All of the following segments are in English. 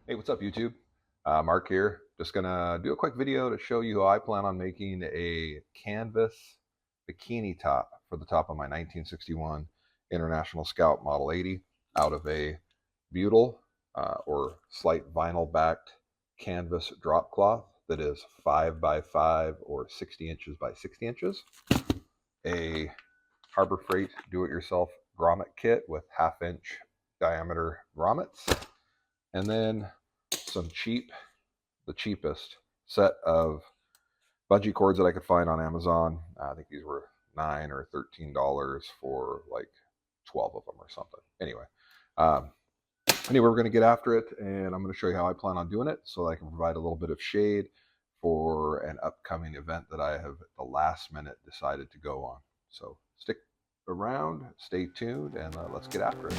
Hey, what's up, YouTube? Mark here. Just gonna do a quick video to show you how I plan on making a canvas bikini top for the top of my 1961 International Scout Model 80 out of a butyl or slight vinyl backed canvas drop cloth that is 5 by 5 or 60 inches by 60 inches. A Harbor Freight do-it-yourself grommet kit with 1/2 inch diameter grommets, and then some the cheapest set of bungee cords that I could find on Amazon. I think these were $9 or $13 for like 12 of them or something. Um, anyway, we're going to get after it, and I'm going to show you how I plan on doing it so that I can provide a little bit of shade for an upcoming event that I have at the last minute decided to go on. So stick around, stay tuned, and let's get after it.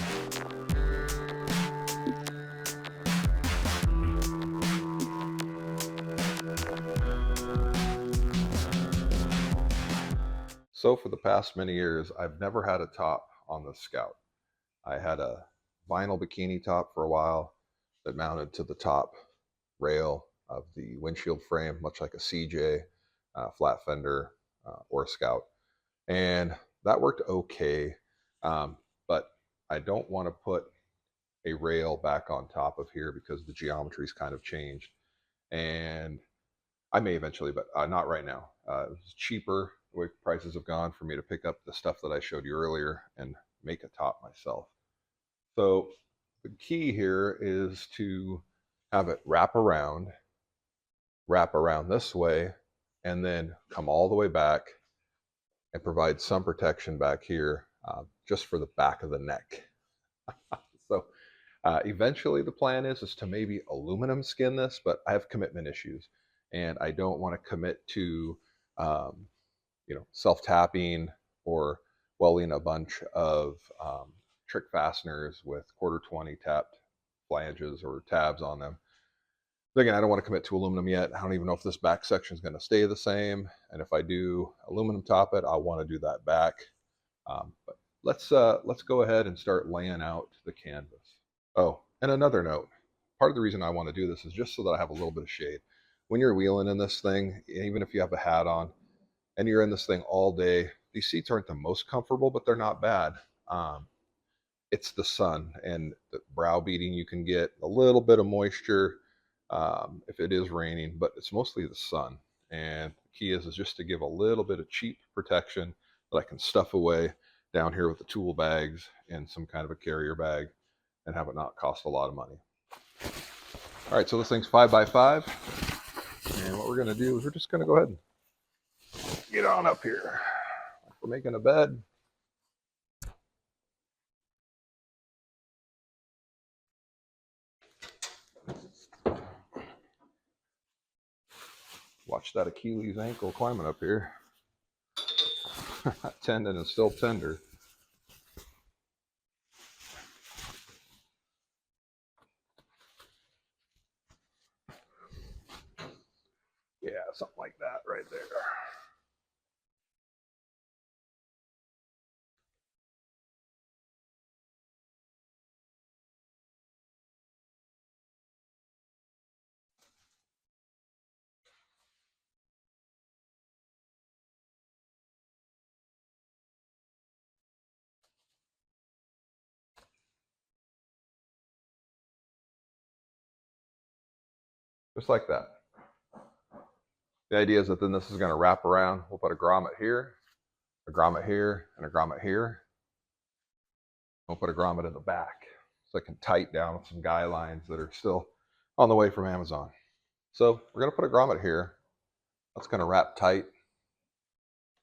So for the past many years, I've never had a top on the Scout. I had a vinyl bikini top for a while that mounted to the top rail of the windshield frame, much like a CJ, flat fender, or a Scout. And that worked okay, but I don't want to put a rail back on top of here because the geometry's kind of changed. And I may eventually, but not right now. It's cheaper, the way prices have gone, for me to pick up the stuff that I showed you earlier and make a top myself. So the key here is to have it wrap around this way, and then come all the way back and provide some protection back here, just for the back of the neck. So eventually the plan is to maybe aluminum skin this, but I have commitment issues and I don't want to commit to self-tapping or welding a bunch of trick fasteners with 1/4 tapped flanges or tabs on them. Again, I don't want to commit to aluminum yet. I don't even know if this back section is going to stay the same, and if I do aluminum top it, I want to do that back. But let's go ahead and start laying out the canvas. Oh, and another note, part of the reason I want to do this is just so that I have a little bit of shade. When you're wheeling in this thing, even if you have a hat on and you're in this thing all day, these seats aren't the most comfortable, but they're not bad. It's the sun and the browbeating you can get, a little bit of moisture if it is raining, but it's mostly the sun. And the key is just to give a little bit of cheap protection that I can stuff away down here with the tool bags and some kind of a carrier bag and have it not cost a lot of money. All right, so this thing's 5 by 5. And what we're going to do is we're just going to go ahead and get on up here. We're making a bed. Watch that Achilles ankle climbing up here. Tendon is still tender. Yeah, something like that right there. Just like that. The idea is that then this is going to wrap around. We'll put a grommet here, a grommet here, and a grommet here. We'll put a grommet in the back so I can tight down with some guy lines that are still on the way from Amazon. So we're going to put a grommet here. That's going to wrap tight.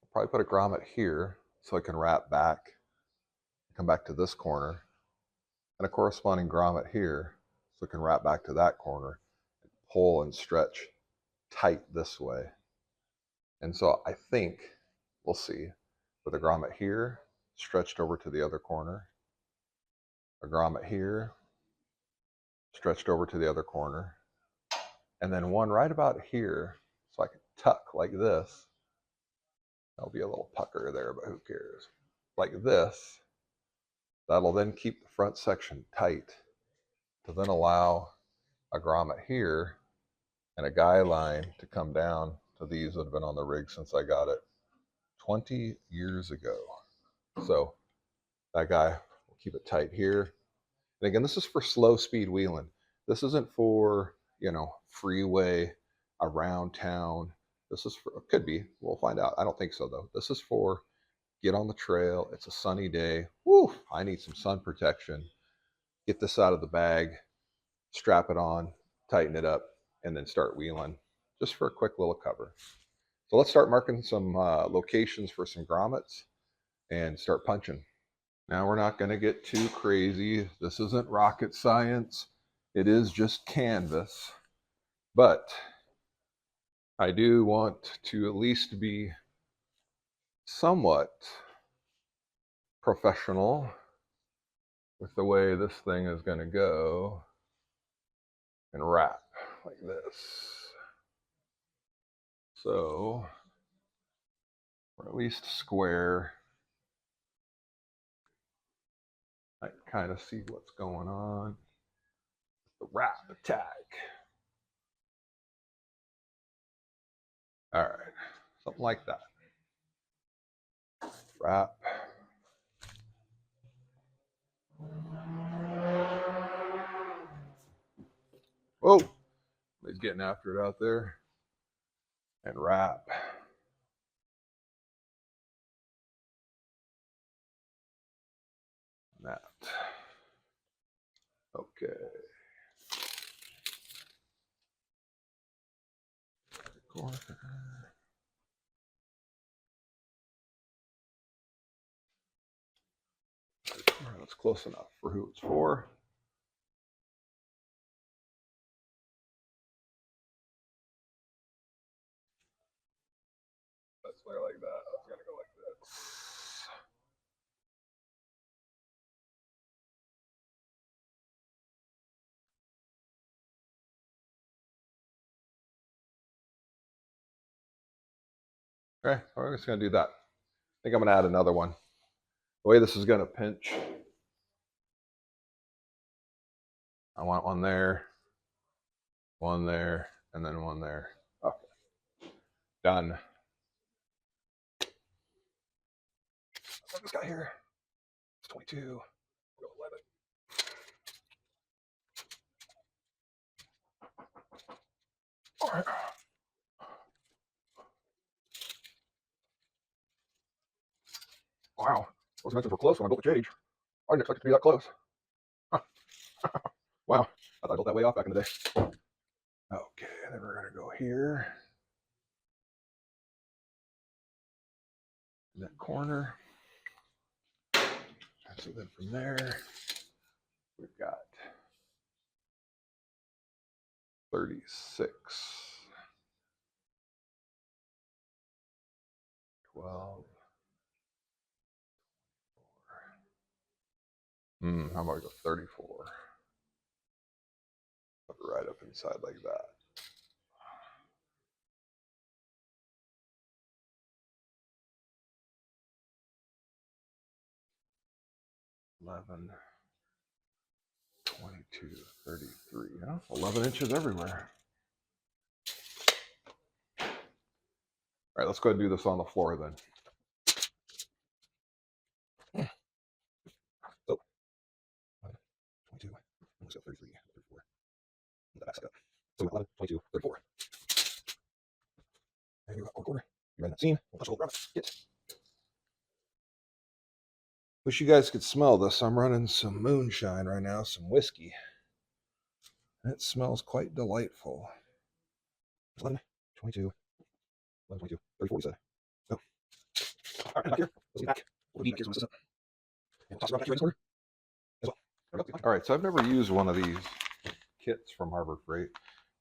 I'll probably put a grommet here so I can wrap back, come back to this corner, and a corresponding grommet here so I can wrap back to that corner, and pull and stretch tight this way. And so I think we'll see with a grommet here stretched over to the other corner, a grommet here stretched over to the other corner, and then one right about here so I can tuck like this. There'll be a little pucker there, but who cares? Like this. That'll then keep the front section tight to then allow a grommet here and a guy line to come down to these that have been on the rig since I got it 20 years ago. So that guy will keep it tight here. And again, this is for slow speed wheeling. This isn't for, you know, freeway around town. This is for, could be, we'll find out. I don't think so though. This is for get on the trail. It's a sunny day. Woo, I need some sun protection. Get this out of the bag, strap it on, tighten it up, and then start wheeling just for a quick little cover. So let's start marking some locations for some grommets and start punching. Now we're not going to get too crazy. This isn't rocket science. It is just canvas. But I do want to at least be somewhat professional with the way this thing is going to go and wrap like this. So we're at least square. I can kind of see what's going on. The wrap attack. All right, something like that. Wrap. Whoa, he's getting after it out there. And wrap. That. Okay. Corner. That's close enough for who it's for. Let's lay like that. It's gonna go like this. Okay, we're just gonna do that. I think I'm gonna add another one. The way this is gonna pinch, I want one there, and then one there. Okay, done. Let's this guy here. It's 22. Go 11. All right. Wow, those dimensions were close when I built the cage. I didn't expect it to be that close. Huh. Wow, I thought I built that way off back in the day. Okay, then we're gonna go here. In that corner. So then from there, we've got 36, 12. How about we go 34? Put it right up inside like that. $11, 22, 33. Yeah, 11 inches everywhere. All right, let's go ahead and do this on the floor then. So, 22, let's go 33, 34. That backs up. So 11, 22, 34. And you got one corner. You're in that scene. We'll touch a little grommet. Get. Wish you guys could smell this. I'm running some moonshine right now, some whiskey. It smells quite delightful. 11, 22, 11, 22, 34, you said. Go. All right, back here. Let's get back. We'll be here. Up. And toss it back here in this corner as well. All right, so I've never used one of these kits from Harbor Freight,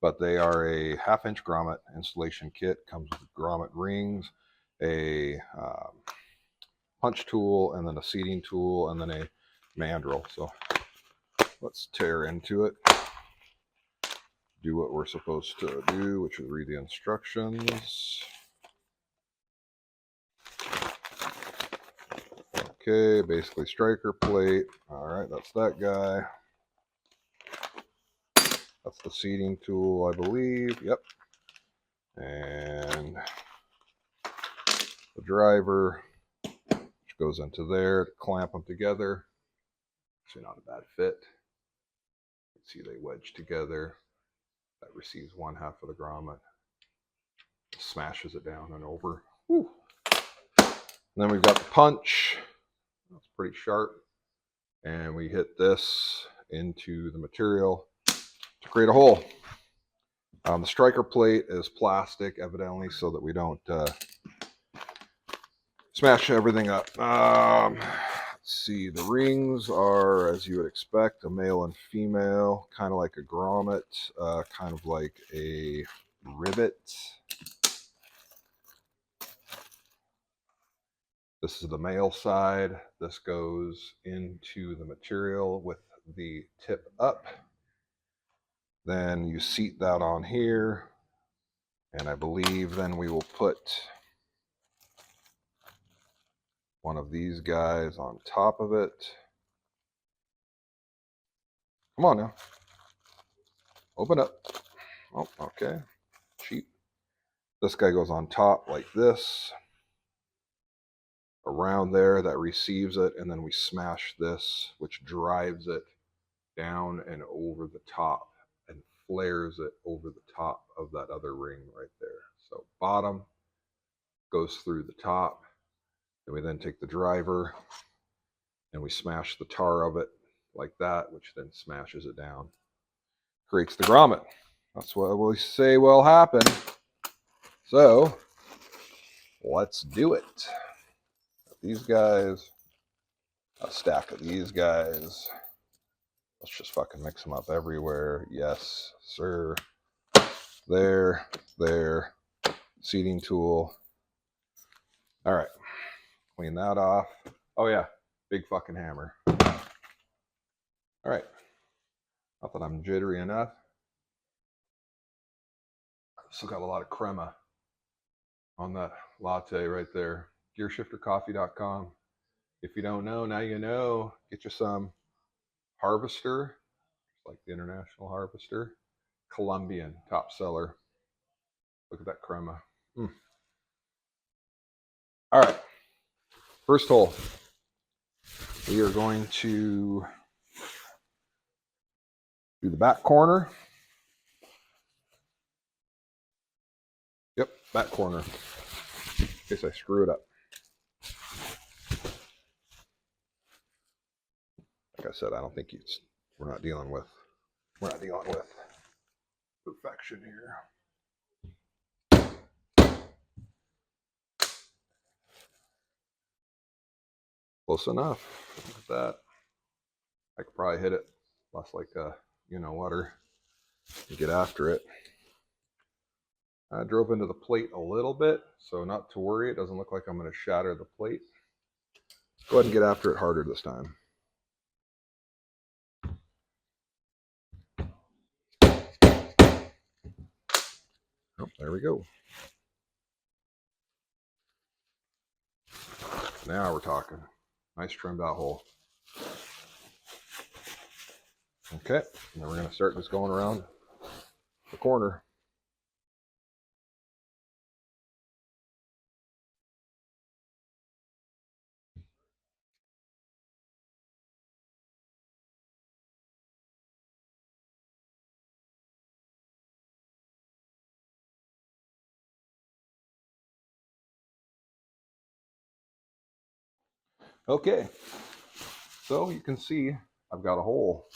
but they are a 1/2-inch grommet installation kit. Comes with grommet rings, a punch tool, and then a seating tool, and then a mandrel. So let's tear into it. Do what we're supposed to do, which is read the instructions. Okay, basically striker plate. All right, that's that guy. That's That's the seating tool, I believe. Yep. And the driver, which goes into there to clamp them together. Actually, not a bad fit. You can see they wedge together. That receives one half of the grommet, smashes it down and over. Whew. And then we've got the punch. That's pretty sharp. And we hit this into the material to create a hole. The striker plate is plastic, evidently, so that we don't smash everything up. Let's see, the rings are, as you would expect, a male and female, kind of like a grommet, kind of like a rivet. This is the male side. This goes into the material with the tip up. Then you seat that on here. And I believe then we will put one of these guys on top of it. Come on now. Open up. Oh, okay. Cheap. This guy goes on top like this. Around there, that receives it, and then we smash this, which drives it down and over the top and flares it over the top of that other ring right there. So bottom goes through the top, and we then take the driver and we smash the tar of it like that, which then smashes it down, creates the grommet. That's what we say will happen. So let's do it. These guys, a stack of these guys. Let's just fucking mix them up everywhere. Yes, sir. There. Seating tool. All right. Clean that off. Oh yeah, big fucking hammer. All right. Not that I'm jittery enough. Still got a lot of crema on that latte right there. Gearshiftercoffee.com. If you don't know, now you know. Get you some Harvester, like the International Harvester. Colombian, top seller. Look at that crema. All right. First hole. We are going to do the back corner. Yep, back corner. In case I screw it up. Like I said, I don't think we're not dealing with perfection here. Close enough. Look at that. I could probably hit it less like a you-know-whatter to get after it. I drove into the plate a little bit, so not to worry. It doesn't look like I'm going to shatter the plate. Go ahead and get after it harder this time. Oh, there we go. Now we're talking. Nice trimmed out hole. Okay, and then we're going to start just going around the corner. Okay, so you can see I've got a hole,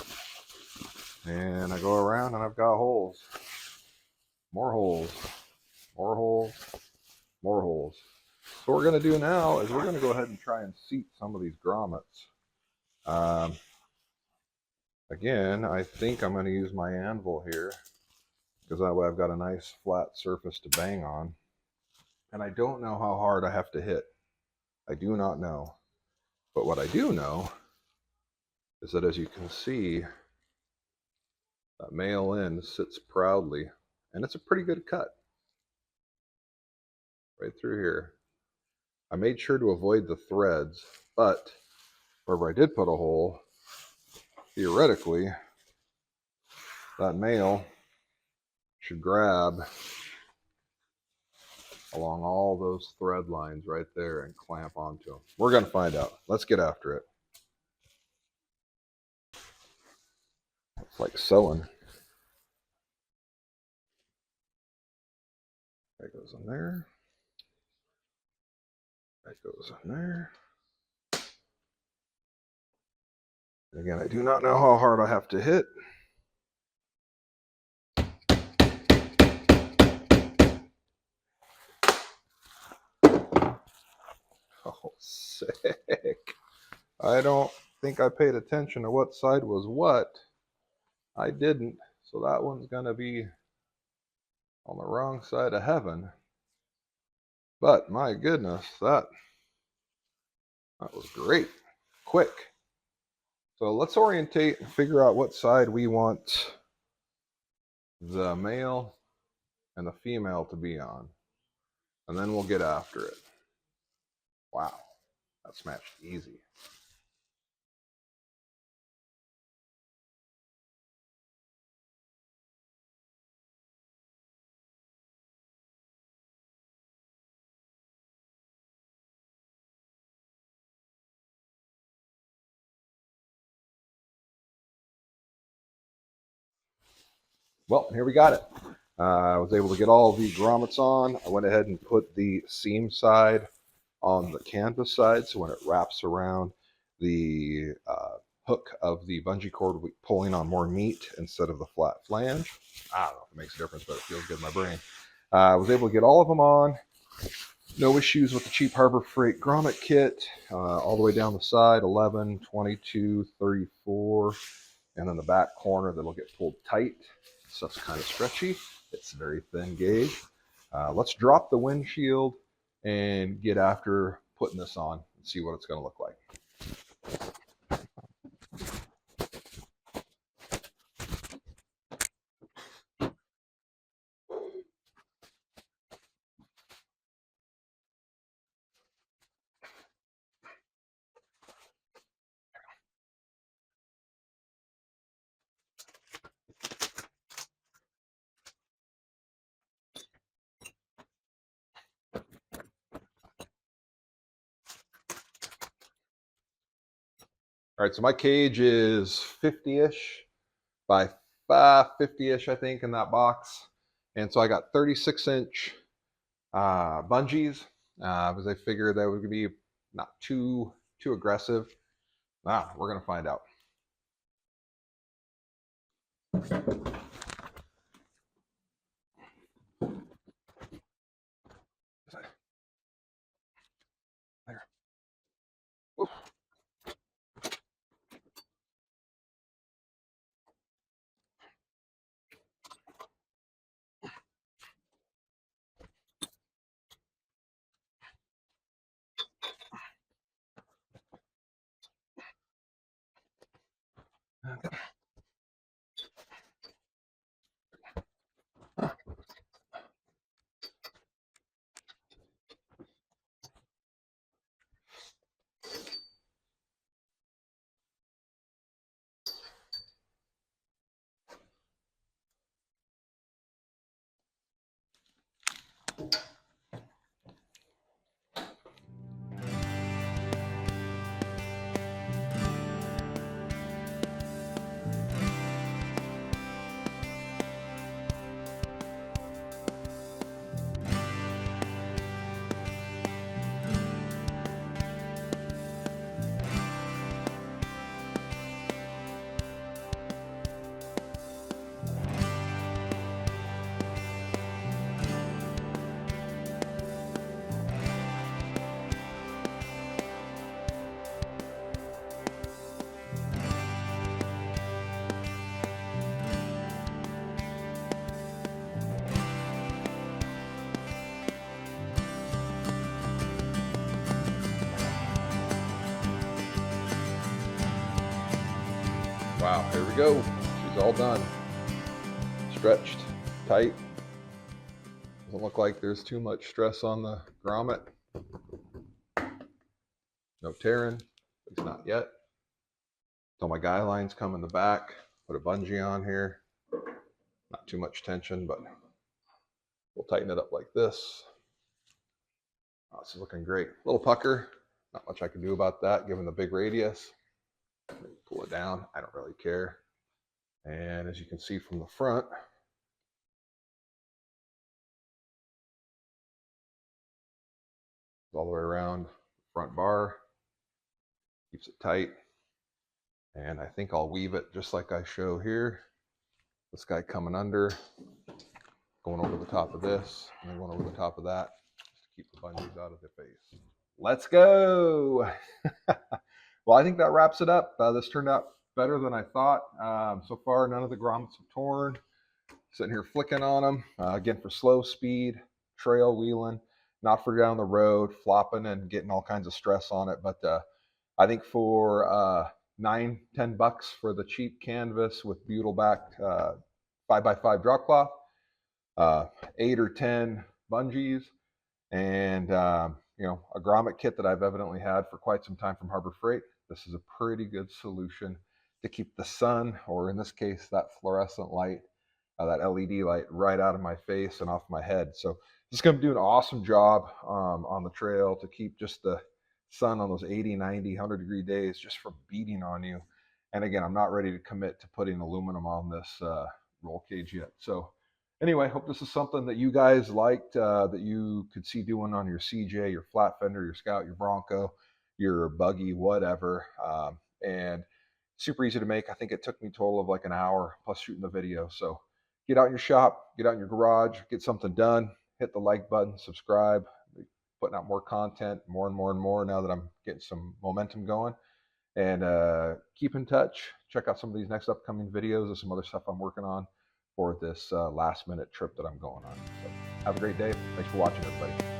and I go around and I've got holes, more holes, more holes, more holes. So what we're going to do now is we're going to go ahead and try and seat some of these grommets. Again, I think I'm going to use my anvil here, because that way I've got a nice flat surface to bang on. And I don't know how hard I have to hit. I do not know. But what I do know is that, as you can see, that male end sits proudly, and it's a pretty good cut right through here. I made sure to avoid the threads, but wherever I did put a hole, theoretically, that male should grab along all those thread lines right there and clamp onto them. We're going to find out. Let's get after it. It's like sewing. That goes in there. That goes in there. Again, I do not know how hard I have to hit. Oh, sick. I don't think I paid attention to what side was what. I didn't. So that one's going to be on the wrong side of heaven. But my goodness, that was great. Quick. So let's orientate and figure out what side we want the male and the female to be on. And then we'll get after it. Wow. That smashed easy. Well, here we got it. I was able to get all the grommets on. I went ahead and put the seam side on the canvas side, so when it wraps around, the hook of the bungee cord will be pulling on more meat instead of the flat flange. I don't know if it makes a difference, but it feels good in my brain. I was able to get all of them on. No issues with the cheap Harbor Freight grommet kit. All the way down the side, 11, 22, 34, and then the back corner that'll get pulled tight. Stuff's kind of stretchy. It's very thin gauge. Let's drop the windshield and get after putting this on and see what it's going to look like. All right, so my cage is 50-ish by 50-ish, I think, in that box. And so I got 36-inch bungees because I figured that would be not too aggressive. We're going to find out. There. Oof. Okay. Wow, here we go. She's all done. Stretched, tight. Doesn't look like there's too much stress on the grommet. No tearing, at least not yet. So my guy lines come in the back. Put a bungee on here. Not too much tension, but we'll tighten it up like this. Oh, this is looking great. Little pucker, not much I can do about that given the big radius. Pull it down, I don't really care. And as you can see from the front, all the way around the front bar, keeps it tight. And I think I'll weave it just like I show here. This guy coming under, going over the top of this, and then going over the top of that, just to keep the bungees out of the face. Let's go. Well, I think that wraps it up. This turned out better than I thought. So far, none of the grommets have torn. Sitting here flicking on them. Again, for slow speed, trail wheeling, not for down the road, flopping and getting all kinds of stress on it. But I think for $9-10 for the cheap canvas with butyl backed 5x5 drop cloth, 8 or 10 bungees, and you know, a grommet kit that I've evidently had for quite some time from Harbor Freight. This is a pretty good solution to keep the sun, or in this case, that fluorescent light, that LED light, right out of my face and off my head. So this is going to do an awesome job on the trail to keep just the sun on those 80, 90, 100 degree days just from beating on you. And again, I'm not ready to commit to putting aluminum on this roll cage yet. So anyway, hope this is something that you guys liked, that you could see doing on your CJ, your flat fender, your Scout, your Bronco, your buggy, whatever. And super easy to make. I think it took me a total of like an hour plus shooting the video. So get out in your shop, get out in your garage, get something done, hit the like button, subscribe. Putting out more content, more and more and more now that I'm getting some momentum going. And keep in touch. Check out some of these next upcoming videos and some other stuff I'm working on for this last minute trip that I'm going on. So have a great day. Thanks for watching, everybody.